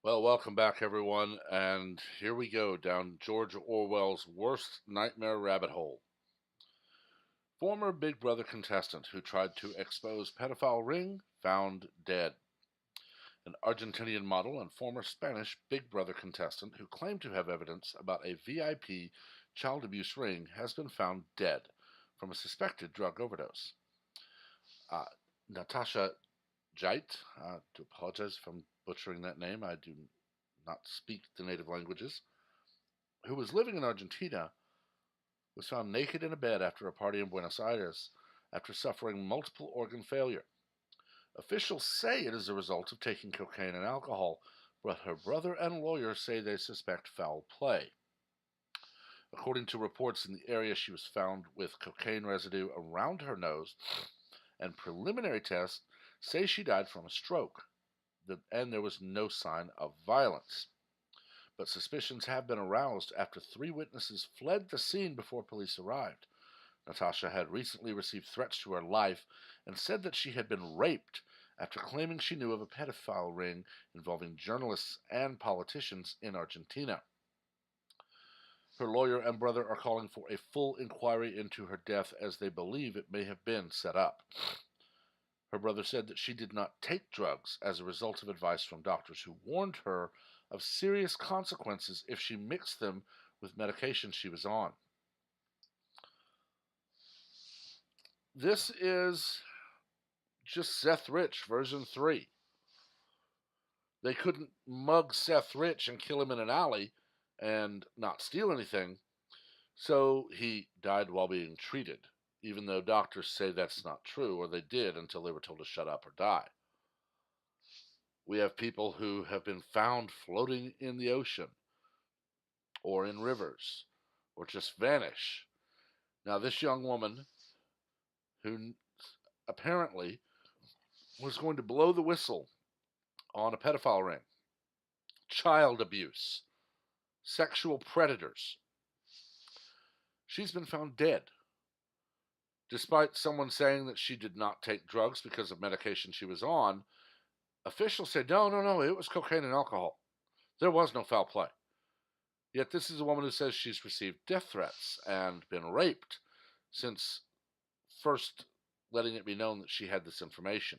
Well, welcome back, everyone, and here we go down George Orwell's worst nightmare rabbit hole. Former Big Brother contestant who tried to expose pedophile ring found dead. An Argentinian model and former Spanish Big Brother contestant who claimed to have evidence about a VIP child abuse ring has been found dead from a suspected drug overdose. Uh, Natasha Jait, to apologize if I'm butchering that name, I do not speak the native languages, who was living in Argentina, was found naked in a bed after a party in Buenos Aires after suffering multiple organ failure. Officials say it is a result of taking cocaine and alcohol, but her brother and lawyers say they suspect foul play. According to reports in the area, she was found with cocaine residue around her nose, and preliminary tests say she died from a stroke, and there was no sign of violence. But suspicions have been aroused after three witnesses fled the scene before police arrived. Natasha had recently received threats to her life and said that she had been raped after claiming she knew of a pedophile ring involving journalists and politicians in Argentina. Her lawyer and brother are calling for a full inquiry into her death as they believe it may have been set up. Her brother said that she did not take drugs as a result of advice from doctors who warned her of serious consequences if she mixed them with medications she was on. This is just Seth Rich version 3. They couldn't mug Seth Rich and kill him in an alley and not steal anything, so he died while being treated, even though doctors say that's not true, or they did until they were told to shut up or die. We have people who have been found floating in the ocean or in rivers or just vanish. Now, this young woman who apparently was going to blow the whistle on a pedophile ring, child abuse, sexual predators, she's been found dead. Despite someone saying that she did not take drugs because of medication she was on, officials said, no, it was cocaine and alcohol. There was no foul play. Yet this is a woman who says she's received death threats and been raped since first letting it be known that she had this information.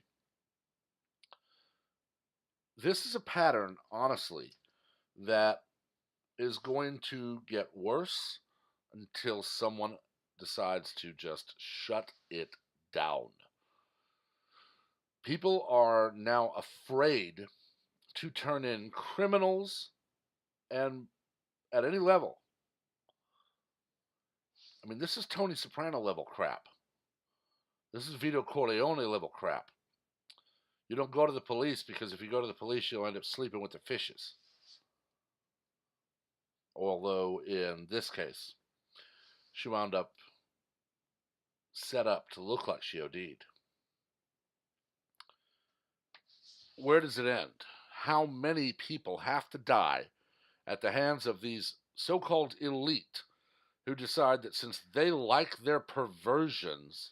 This is a pattern, honestly, that is going to get worse until someone decides to just shut it down. People are now afraid to turn in criminals and at any level. I mean, this is Tony Soprano level crap. This is Vito Corleone level crap. You don't go to the police because if you go to the police, you'll end up sleeping with the fishes. Although in this case, she wound up set up to look like she OD'd. Where does it end? How many people have to die at the hands of these so-called elite who decide that since they like their perversions,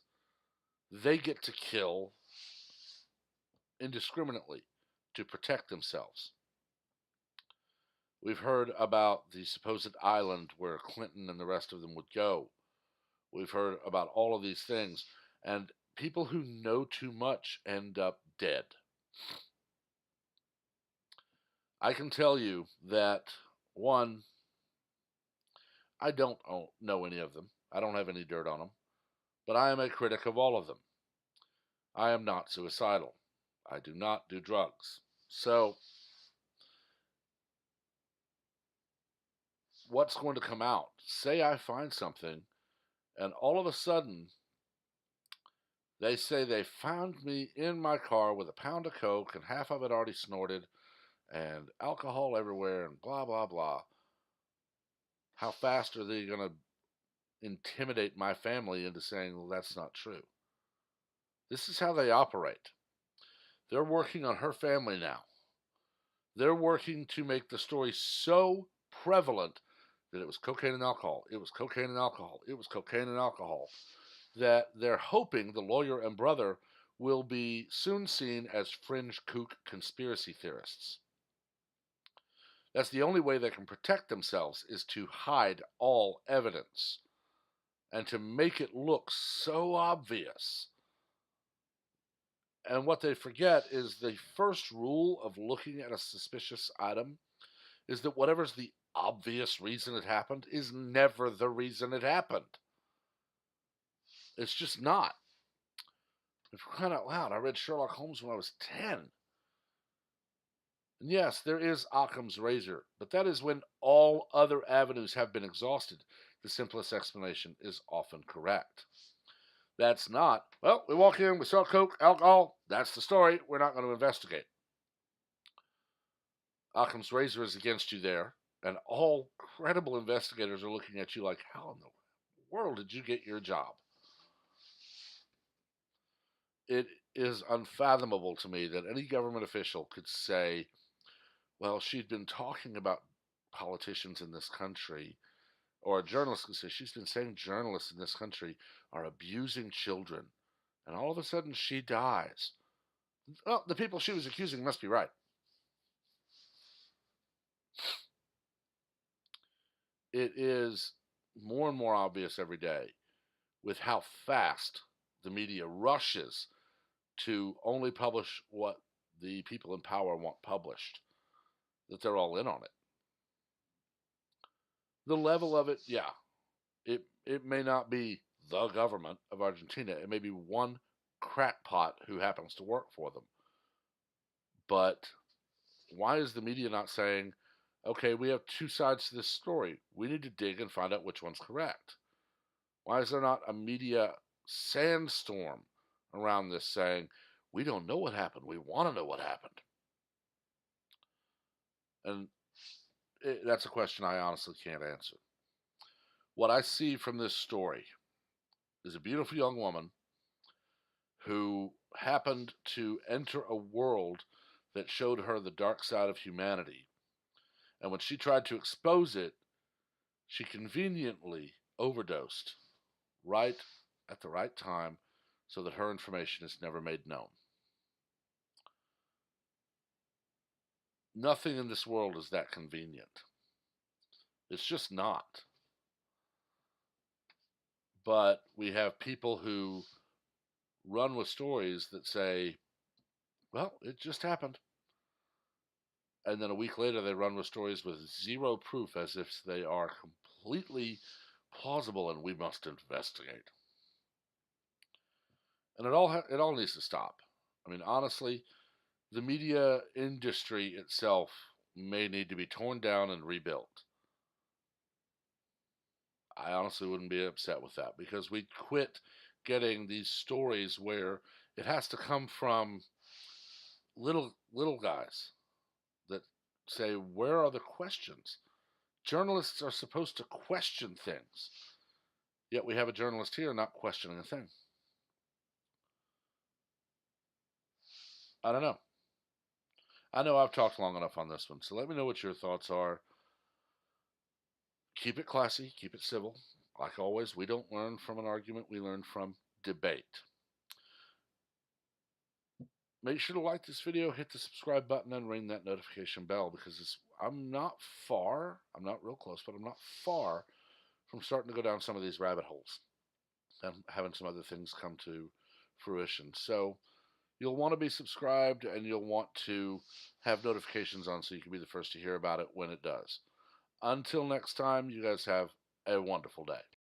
they get to kill indiscriminately to protect themselves? We've heard about the supposed island where Clinton and the rest of them would go. We've heard about all of these things, and people who know too much end up dead. I can tell you that, one, I don't know any of them. I don't have any dirt on them. But I am a critic of all of them. I am not suicidal. I do not do drugs. So, what's going to come out? Say I find something, and all of a sudden, they say they found me in my car with a pound of coke and half of it already snorted and alcohol everywhere and blah, blah, blah. How fast are they going to intimidate my family into saying, well, that's not true? This is how they operate. They're working on her family now. They're working to make the story so prevalent that it was cocaine and alcohol, it was cocaine and alcohol, it was cocaine and alcohol, that they're hoping the lawyer and brother will be soon seen as fringe kook conspiracy theorists. That's the only way they can protect themselves, is to hide all evidence and to make it look so obvious. And what they forget is the first rule of looking at a suspicious item is that whatever's the obvious reason it happened is never the reason it happened. It's just not. And for crying out loud, I read Sherlock Holmes when I was 10. And yes, there is Occam's razor, but that is when all other avenues have been exhausted. The simplest explanation is often correct. That's not, well, we walk in, we sell coke, alcohol, that's the story, we're not going to investigate. Occam's razor is against you there, and all credible investigators are looking at you like, how in the world did you get your job? It is unfathomable to me that any government official could say, well, she'd been talking about politicians in this country, or a journalist could say, she's been saying journalists in this country are abusing children, and all of a sudden she dies. Well, the people she was accusing must be right. It is more and more obvious every day with how fast the media rushes to only publish what the people in power want published, that they're all in on it. The level of it, yeah, it may not be the government of Argentina. It may be one crackpot who happens to work for them. But why is the media not saying, okay, we have two sides to this story. We need to dig and find out which one's correct? Why is there not a media sandstorm around this saying, we don't know what happened. We want to know what happened? And that's a question I honestly can't answer. What I see from this story is a beautiful young woman who happened to enter a world that showed her the dark side of humanity. And when she tried to expose it, she conveniently overdosed right at the right time so that her information is never made known. Nothing in this world is that convenient. It's just not. But we have people who run with stories that say, well, it just happened. And then a week later, they run with stories with zero proof as if they are completely plausible and we must investigate. And it all needs to stop. I mean, honestly, the media industry itself may need to be torn down and rebuilt. I honestly wouldn't be upset with that because we quit getting these stories where it has to come from little guys that say, where are the questions? Journalists are supposed to question things. Yet we have a journalist here not questioning a thing. I don't know. I know I've talked long enough on this one, so let me know what your thoughts are. Keep it classy, keep it civil. Like always, we don't learn from an argument, we learn from debate. Make sure to like this video, hit the subscribe button, and ring that notification bell because I'm not real close, but I'm not far from starting to go down some of these rabbit holes and having some other things come to fruition. So you'll want to be subscribed and you'll want to have notifications on so you can be the first to hear about it when it does. Until next time, you guys have a wonderful day.